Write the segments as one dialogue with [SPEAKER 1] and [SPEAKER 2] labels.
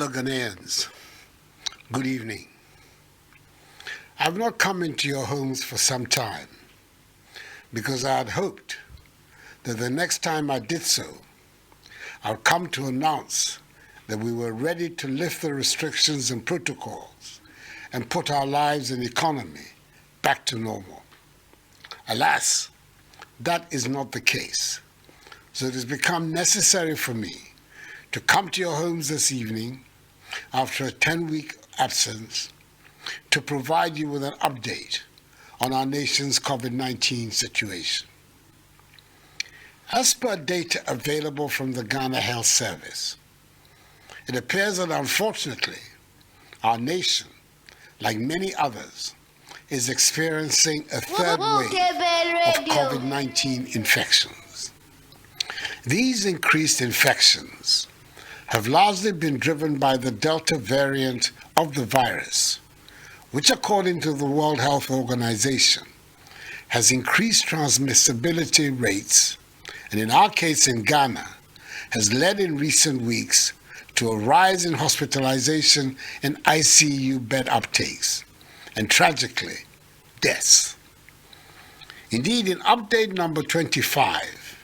[SPEAKER 1] Fellow Ghanaians, good evening. I have not come into your homes for some time because I had hoped that the next time I did so, I would come to announce that we were ready to lift the restrictions and protocols and put our lives and economy back to normal. Alas, that is not the case. So it has become necessary for me to come to your homes this evening after a 10-week absence to provide you with an update on our nation's COVID-19 situation. As per data available from the Ghana Health Service, it appears that unfortunately our nation, like many others, is experiencing a third wave of COVID-19 infections. These increased infections have largely been driven by the Delta variant of the virus, which according to the World Health Organization has increased transmissibility rates, and in our case in Ghana, has led in recent weeks to a rise in hospitalization and ICU bed uptakes, and tragically, deaths. Indeed, in update number 25,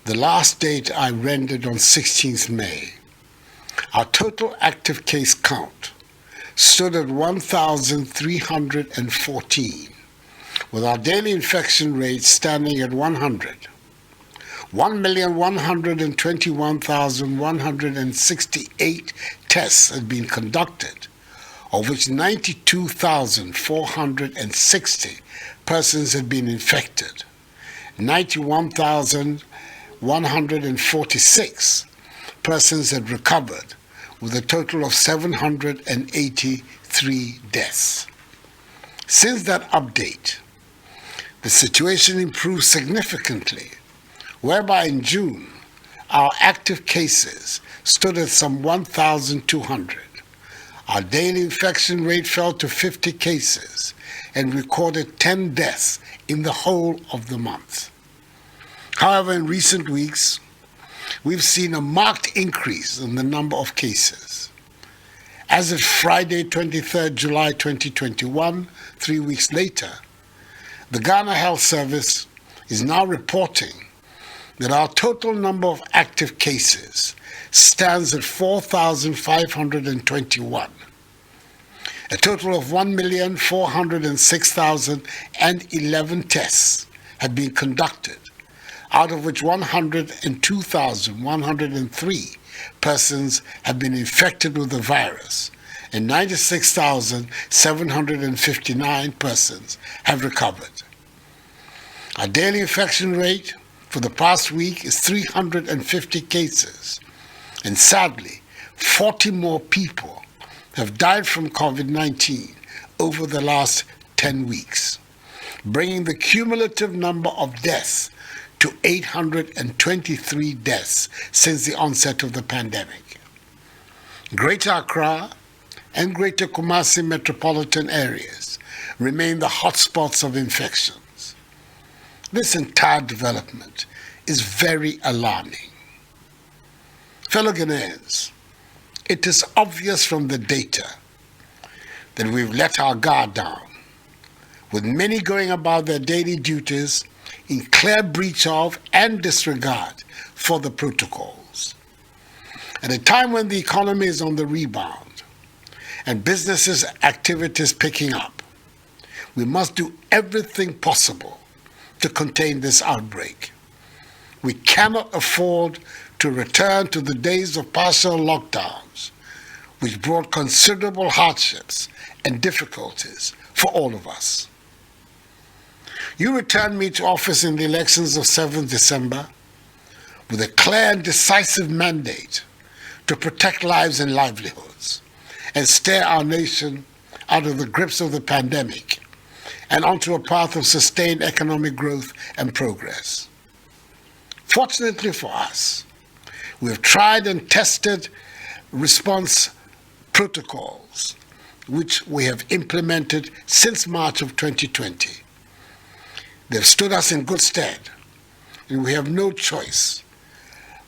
[SPEAKER 1] the last date I rendered on 16th May, our total active case count stood at 1,314, with our daily infection rate standing at 100. 1,121,168 tests had been conducted, of which 92,460 persons had been infected. 91,146 persons had recovered, with a total of 783 deaths. Since that update, the situation improved significantly, whereby in June, our active cases stood at some 1,200. Our daily infection rate fell to 50 cases and recorded 10 deaths in the whole of the month. However, in recent weeks, we've seen a marked increase in the number of cases. As of Friday, 23rd July 2021, 3 weeks later, the Ghana Health Service is now reporting that our total number of active cases stands at 4,521. A total of 1,406,011 tests have been conducted, out of which 102,103 persons have been infected with the virus, and 96,759 persons have recovered. Our daily infection rate for the past week is 350 cases, and sadly, 40 more people have died from COVID-19 over the last 10 weeks, bringing the cumulative number of deaths to 823 deaths since the onset of the pandemic. Greater Accra and Greater Kumasi metropolitan areas remain the hotspots of infections. This entire development is very alarming. Fellow Ghanaians, it is obvious from the data that we've let our guard down, with many going about their daily duties in clear breach of and disregard for the protocols. At a time when the economy is on the rebound and businesses' activities picking up, we must do everything possible to contain this outbreak. We cannot afford to return to the days of partial lockdowns, which brought considerable hardships and difficulties for all of us. You returned me to office in the elections of 7th December with a clear and decisive mandate to protect lives and livelihoods and steer our nation out of the grips of the pandemic and onto a path of sustained economic growth and progress. Fortunately for us, we have tried and tested response protocols, which we have implemented since March of 2020. They've stood us in good stead, and we have no choice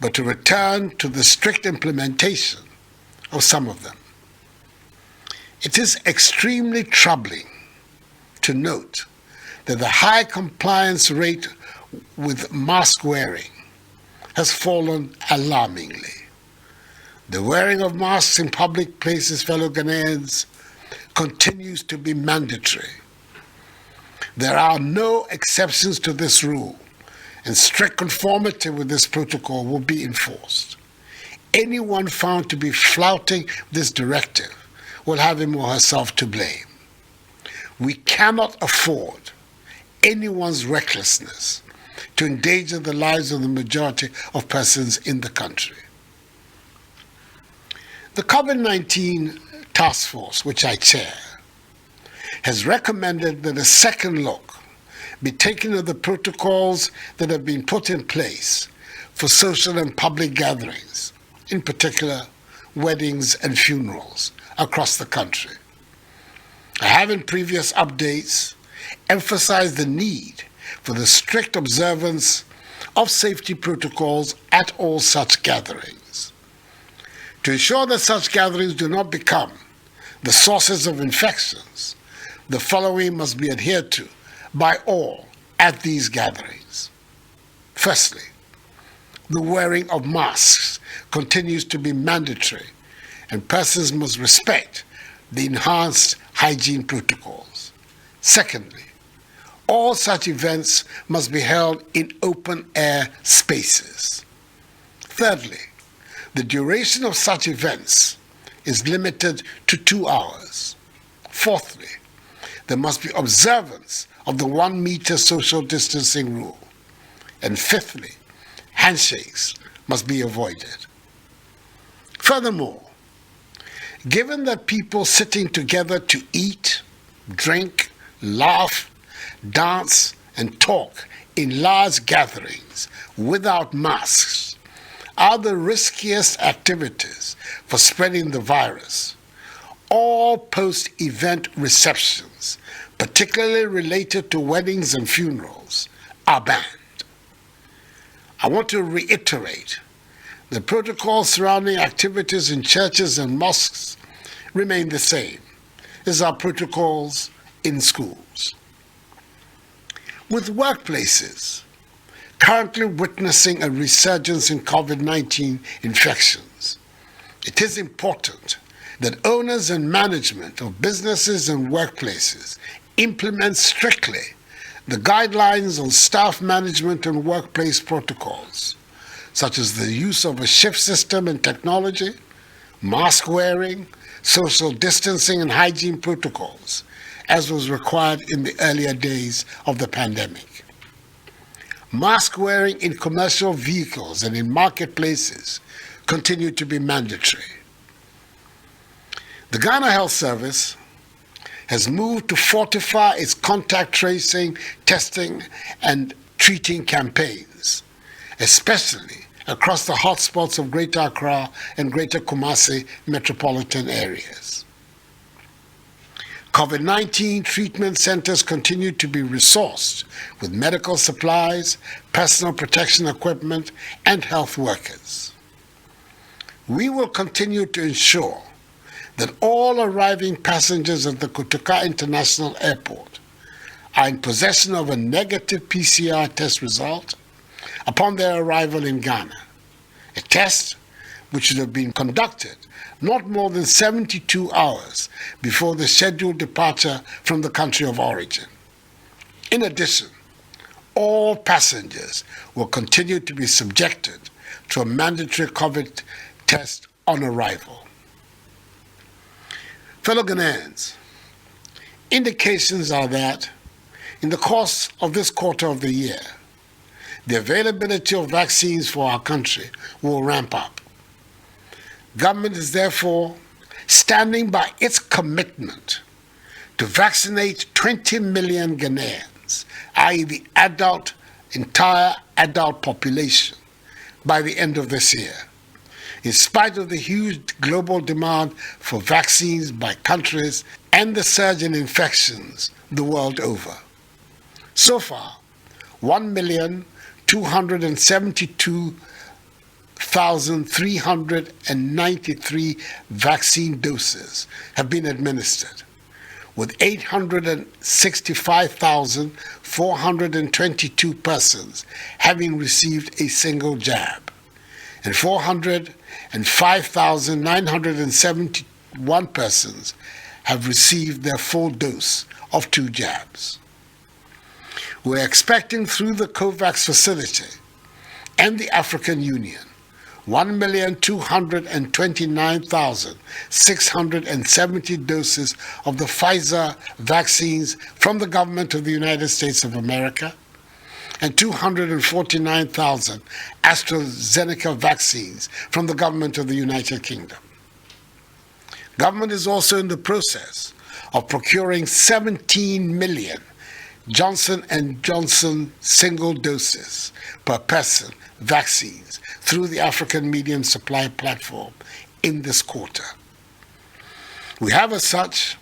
[SPEAKER 1] but to return to the strict implementation of some of them. It is extremely troubling to note that the high compliance rate with mask wearing has fallen alarmingly. The wearing of masks in public places, fellow Ghanaians, continues to be mandatory. There are no exceptions to this rule, and strict conformity with this protocol will be enforced. Anyone found to be flouting this directive will have him or herself to blame. We cannot afford anyone's recklessness to endanger the lives of the majority of persons in the country. The COVID-19 task force, which I chair, has recommended that a second look be taken of the protocols that have been put in place for social and public gatherings, in particular weddings and funerals across the country. I have in previous updates emphasized the need for the strict observance of safety protocols at all such gatherings. To ensure that such gatherings do not become the sources of infections, the following must be adhered to by all at these gatherings. Firstly, the wearing of masks continues to be mandatory, and persons must respect the enhanced hygiene protocols. Secondly, all such events must be held in open-air spaces. Thirdly, the duration of such events is limited to 2 hours. Fourthly, there must be observance of the 1 meter social distancing rule. And fifthly, handshakes must be avoided. Furthermore, given that people sitting together to eat, drink, laugh, dance, and talk in large gatherings without masks are the riskiest activities for spreading the virus, all post-event receptions, particularly related to weddings and funerals, are banned. I want to reiterate the protocols surrounding activities in churches and mosques remain the same as our protocols in schools. With workplaces currently witnessing a resurgence in COVID-19 infections, it is important that owners and management of businesses and workplaces implement strictly the guidelines on staff management and workplace protocols, such as the use of a shift system and technology, mask wearing, social distancing, and hygiene protocols, as was required in the earlier days of the pandemic. Mask wearing in commercial vehicles and in marketplaces continue to be mandatory. The Ghana Health Service has moved to fortify its contact tracing, testing, and treating campaigns, especially across the hotspots of Greater Accra and Greater Kumasi metropolitan areas. COVID-19 treatment centers continue to be resourced with medical supplies, personal protection equipment, and health workers. We will continue to ensure that all arriving passengers at the Kotoka International Airport are in possession of a negative PCR test result upon their arrival in Ghana, a test which should have been conducted not more than 72 hours before the scheduled departure from the country of origin. In addition, all passengers will continue to be subjected to a mandatory COVID test on arrival. Fellow Ghanaians, indications are that in the course of this quarter of the year, the availability of vaccines for our country will ramp up. Government is therefore standing by its commitment to vaccinate 20 million Ghanaians, i.e. the entire adult population, by the end of this year, in spite of the huge global demand for vaccines by countries and the surge in infections the world over. So far, 1,272,000 1,393 vaccine doses have been administered, with 865,422 persons having received a single jab, and 405,971 persons have received their full dose of 2 jabs. We're expecting through the COVAX facility and the African Union 1,229,670 doses of the Pfizer vaccines from the government of the United States of America and 249,000 AstraZeneca vaccines from the government of the United Kingdom. Government is also in the process of procuring 17 million Johnson & Johnson single doses per person vaccines through the African Medium Supply Platform in this quarter. We have, as such,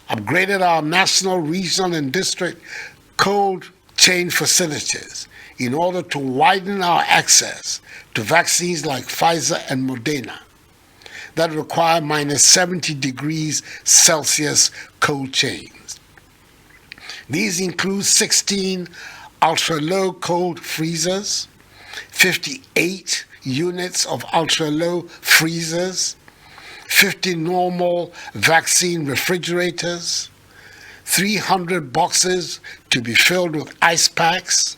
[SPEAKER 1] upgraded our national, regional, and district cold chain facilities in order to widen our access to vaccines like Pfizer and Moderna that require minus 70 degrees Celsius cold chains. These include 16 ultra-low cold freezers, 58 units of ultra-low freezers, 50 normal vaccine refrigerators, 300 boxes to be filled with ice packs,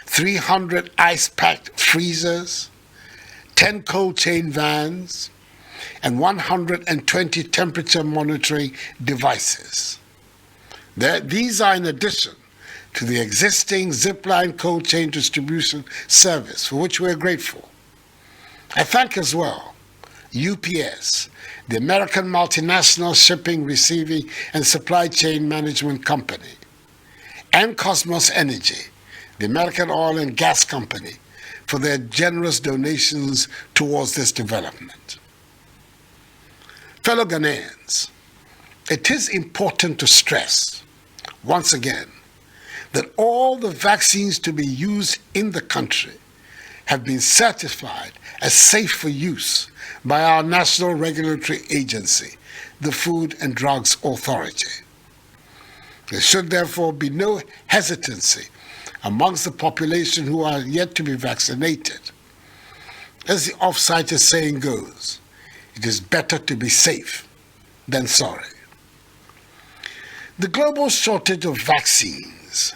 [SPEAKER 1] 300 ice-packed freezers, 10 cold chain vans, and 120 temperature monitoring devices. These are in addition to the existing Zipline cold chain distribution service, for which we're grateful. I thank as well UPS, the American multinational shipping, receiving, and supply chain management company, and Cosmos Energy, the American oil and gas company, for their generous donations towards this development. Fellow Ghanaians, it is important to stress, once again, that all the vaccines to be used in the country have been certified as safe for use by our national regulatory agency, the Food and Drugs Authority. There should therefore be no hesitancy amongst the population who are yet to be vaccinated. As the oft-cited saying goes, it is better to be safe than sorry. The global shortage of vaccines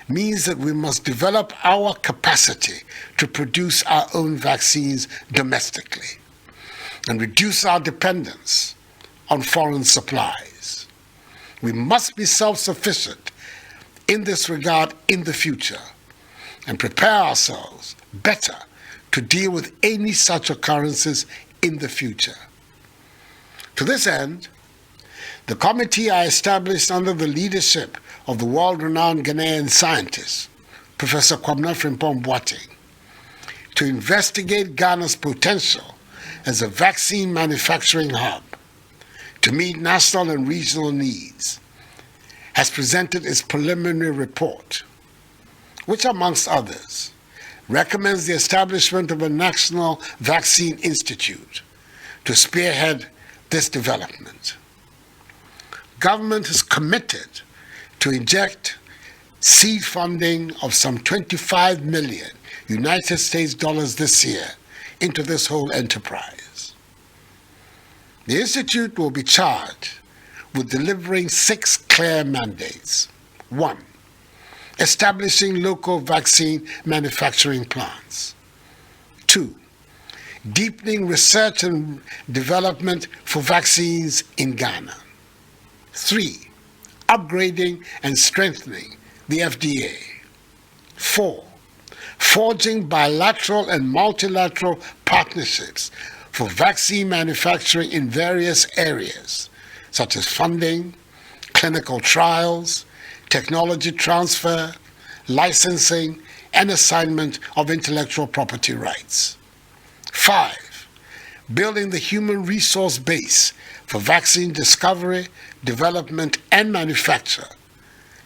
[SPEAKER 1] means that we must develop our capacity to produce our own vaccines domestically and reduce our dependence on foreign supplies. We must be self-sufficient in this regard in the future and prepare ourselves better to deal with any such occurrences in the future. To this end, the committee I established under the leadership of the world-renowned Ghanaian scientist, Professor Kwabena Frimpong-Boateng, to investigate Ghana's potential as a vaccine manufacturing hub to meet national and regional needs, has presented its preliminary report, which, amongst others, recommends the establishment of a National Vaccine Institute to spearhead this development. Government is committed to inject seed funding of some 25 million United States dollars this year into this whole enterprise. The Institute will be charged with delivering 6 clear mandates. 1. Establishing local vaccine manufacturing plants. 2. Deepening research and development for vaccines in Ghana. 3. Upgrading and strengthening the FDA. 4. Forging bilateral and multilateral partnerships for vaccine manufacturing in various areas, such as funding, clinical trials, technology transfer, licensing, and assignment of intellectual property rights. 5. Building the human resource base for vaccine discovery, development, and manufacture.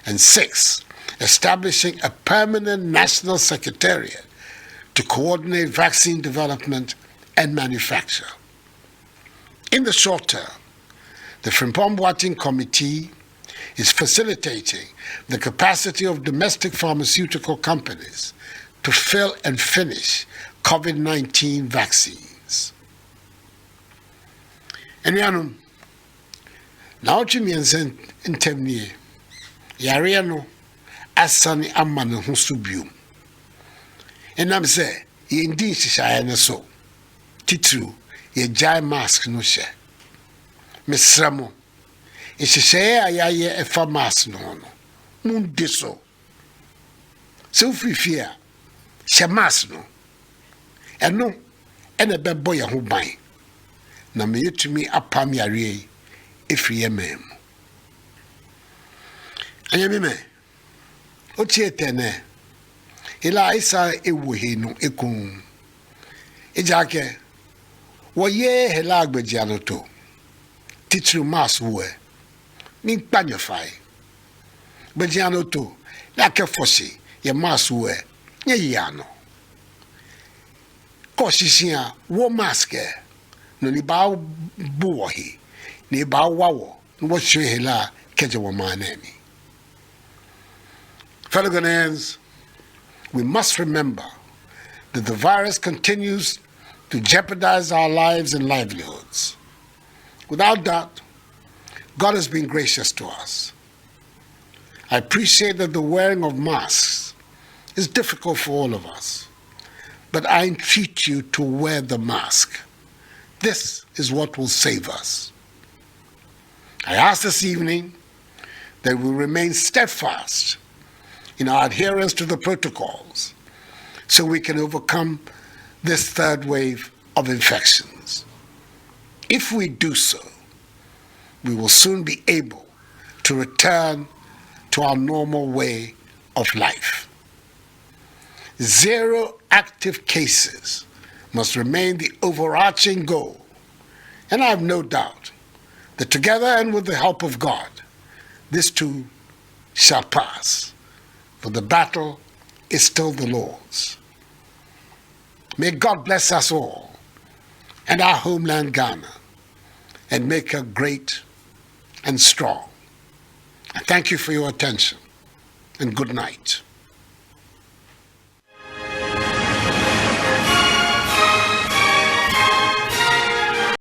[SPEAKER 1] And 6. Establishing a permanent national secretariat to coordinate vaccine development and manufacture. In the short term, the Frimpong Boating Committee is facilitating the capacity of domestic pharmaceutical companies to fill and finish COVID-19 vaccines. Enuanom, na ochi miense ntem nie, yare no asane ama ne ho so biom. Enam se, yendi hyehyɛ ne so. Titru, ye jai mask no hye. Mesramo, hyehyɛ ayaye efa mask no no. Mundi so. Se ufifie a, hye mask no. Eno, ene bɛbɔ ye ho ban. Na me yetumi apam yare yi efiri ye mem. Anyame me. Otie tene. Ila isa ewohe no ekun. Ejake wo ye hela agbeji no to. Titru mas wo. Min panyefai. Gbeji no to. La ke fosi ye mas wo. Nye yano. Ko sisia wo mask no ni ba bu hi. Ni ba wawo. No hwe hela keje wo manemi. Fellow Ghanaians, we must remember that the virus continues to jeopardize our lives and livelihoods. Without doubt, God has been gracious to us. I appreciate that the wearing of masks is difficult for all of us, but I entreat you to wear the mask. This is what will save us. I ask this evening that we remain steadfast in our adherence to the protocols so we can overcome this third wave of infections. If we do so, we will soon be able to return to our normal way of life. 0 active cases must remain the overarching goal, and I have no doubt that together and with the help of God, this too shall pass. For the battle is still the Lord's. May God bless us all and our homeland Ghana and make her great and strong. I thank you for your attention and good night.